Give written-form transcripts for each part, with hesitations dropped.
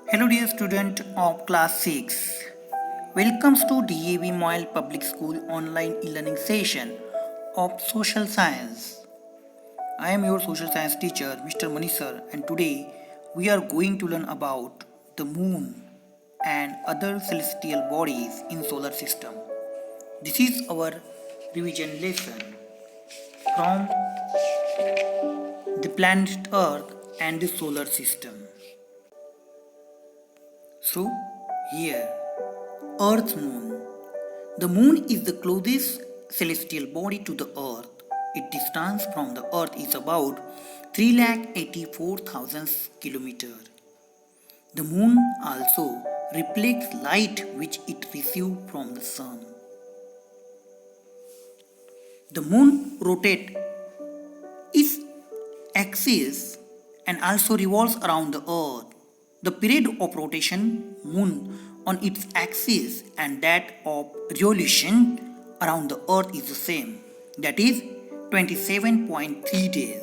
Hello dear student of class 6. Welcomes to DAV Moyle Public School online e-learning session of social science. I am your social science teacher Mr. Manisar, and today we are going to learn about the moon and other celestial bodies in solar system. This is our revision lesson from the planet Earth and the solar system. So here Earth's moon. The moon is the closest celestial body to the earth. Its distance from the earth is about 384,000 kilometers. The moon also reflects light which it receives from the sun. The moon rotates its axis and also revolves around the earth. The period of rotation moon on its axis and that of revolution around the earth is the same, that is 27.3 days.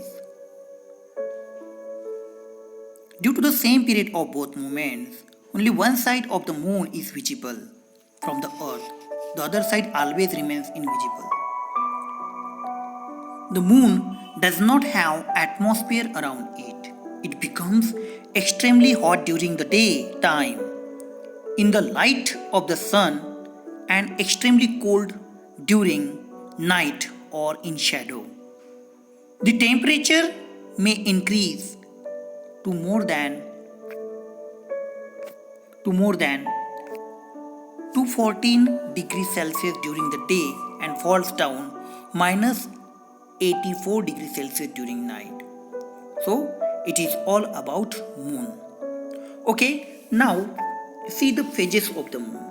Due to the same period of both movements, only one side of the moon is visible from the earth. The other side always remains invisible. The moon does not have atmosphere around it. It becomes extremely hot during the daytime in the light of the sun and extremely cold during night or in shadow. The temperature may increase to more than 214 degrees Celsius during the day and falls down minus 84 degrees Celsius during night. So it is all about moon. Okay, now see the phases of the moon.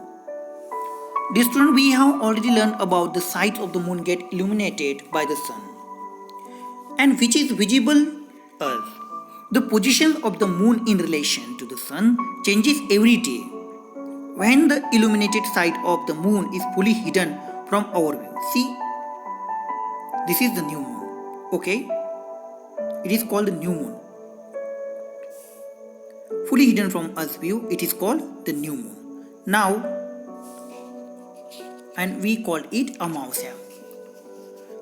Dear student, we have already learned about the sides of the moon get illuminated by the sun and which is visible us. The position of the moon in relation to the sun changes every day. When the illuminated side of the moon is fully hidden from our view. See, this is the new moon. Okay, it is called the new moon. Fully hidden from us view, it is called the new moon. Now, and we call it Amavasya.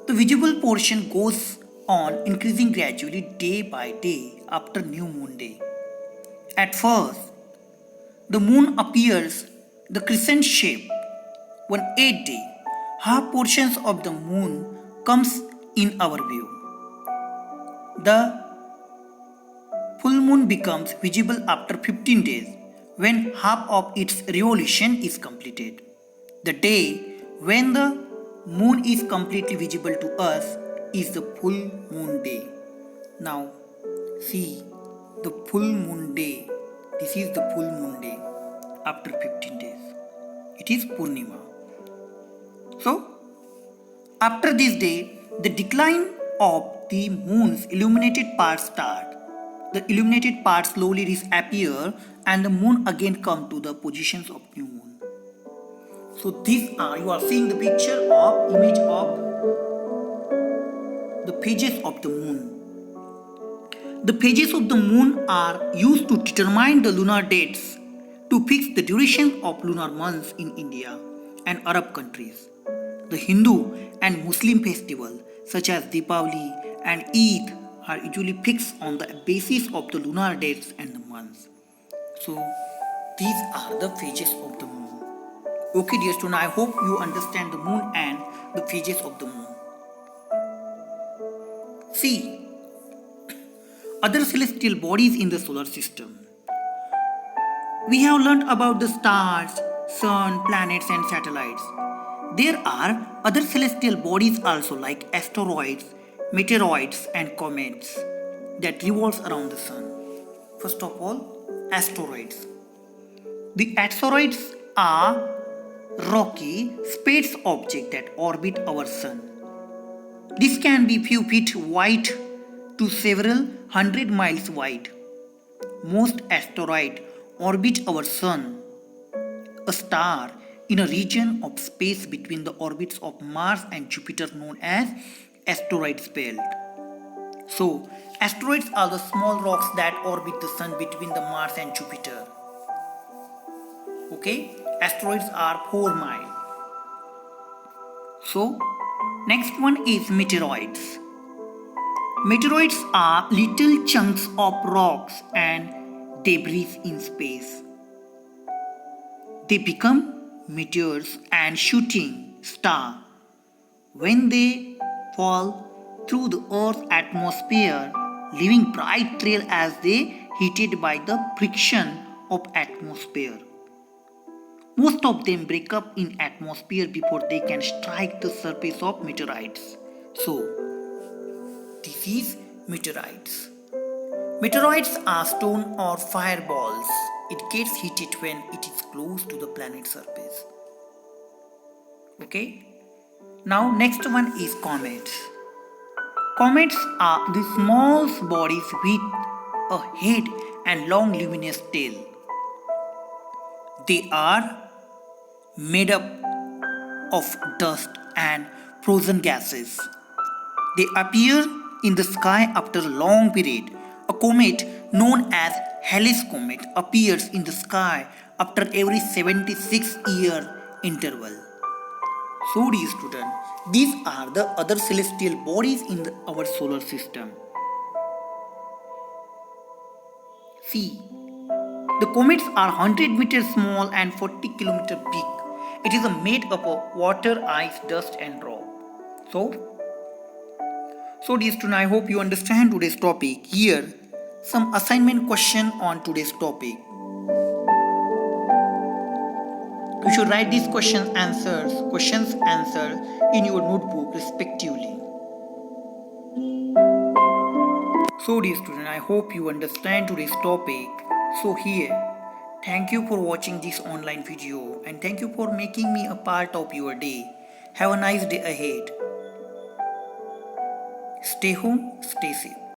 The visible portion goes on increasing gradually day by day after new moon day. At first, the moon appears the crescent shape. On 8th day, half portions of the moon comes in our view. The full moon becomes visible after 15 days when half of its revolution is completed. The day when the moon is completely visible to us is the full moon day. Now see the full moon day. This is the full moon day after 15 days. It is Purnima. So after this day, the decline of the moon's illuminated parts start. The illuminated parts slowly disappear and the moon again come to the positions of new moon. So these are, you are seeing the picture of image of the phases of the moon. The phases of the moon are used to determine the lunar dates to fix the duration of lunar months in India and Arab countries. The Hindu and Muslim festivals such as Deepavali and Eid are usually fixed on the basis of the lunar dates and the months. So these are the phases of the moon. Okay dear student, I hope you understand the moon and the phases of the moon. See, other celestial bodies in the solar system. We have learned about the stars, sun, planets and satellites. There are other celestial bodies also like asteroids, meteoroids and comets that revolves around the sun. First of all, asteroids. The asteroids are rocky space objects that orbit our sun. This can be few feet wide to several hundred miles wide. Most asteroids orbit our sun, a star in a region of space between the orbits of Mars and Jupiter known as asteroid belt. So, asteroids are the small rocks that orbit the sun between the Mars and Jupiter. Okay, asteroids are 4 miles. So, next one is meteoroids. Meteoroids are little chunks of rocks and debris in space. They become meteors and shooting stars when they fall through the Earth's atmosphere, leaving bright trail as they heated by the friction of atmosphere. Most of them break up in atmosphere before they can strike the surface of meteorites. So, this is meteorites. Meteoroids are stone or fireballs. It gets heated when it is close to the planet's surface. Okay? Now next one is comets. Comets are the small bodies with a head and long luminous tail. They are made up of dust and frozen gases. They appear in the sky after a long period. A comet known as Halley's Comet appears in the sky after every 76-year interval. So dear student, these are the other celestial bodies in our solar system. See, the comets are 100 meters small and 40 kilometers big. It is made up of water, ice, dust and rock. So dear student, I hope you understand today's topic. Here, some assignment question on today's topic. You should write these questions answers in your notebook respectively. So dear student, I hope you understand today's topic. So here, thank you for watching this online video and thank you for making me a part of your day. Have a nice day ahead. Stay home, stay safe.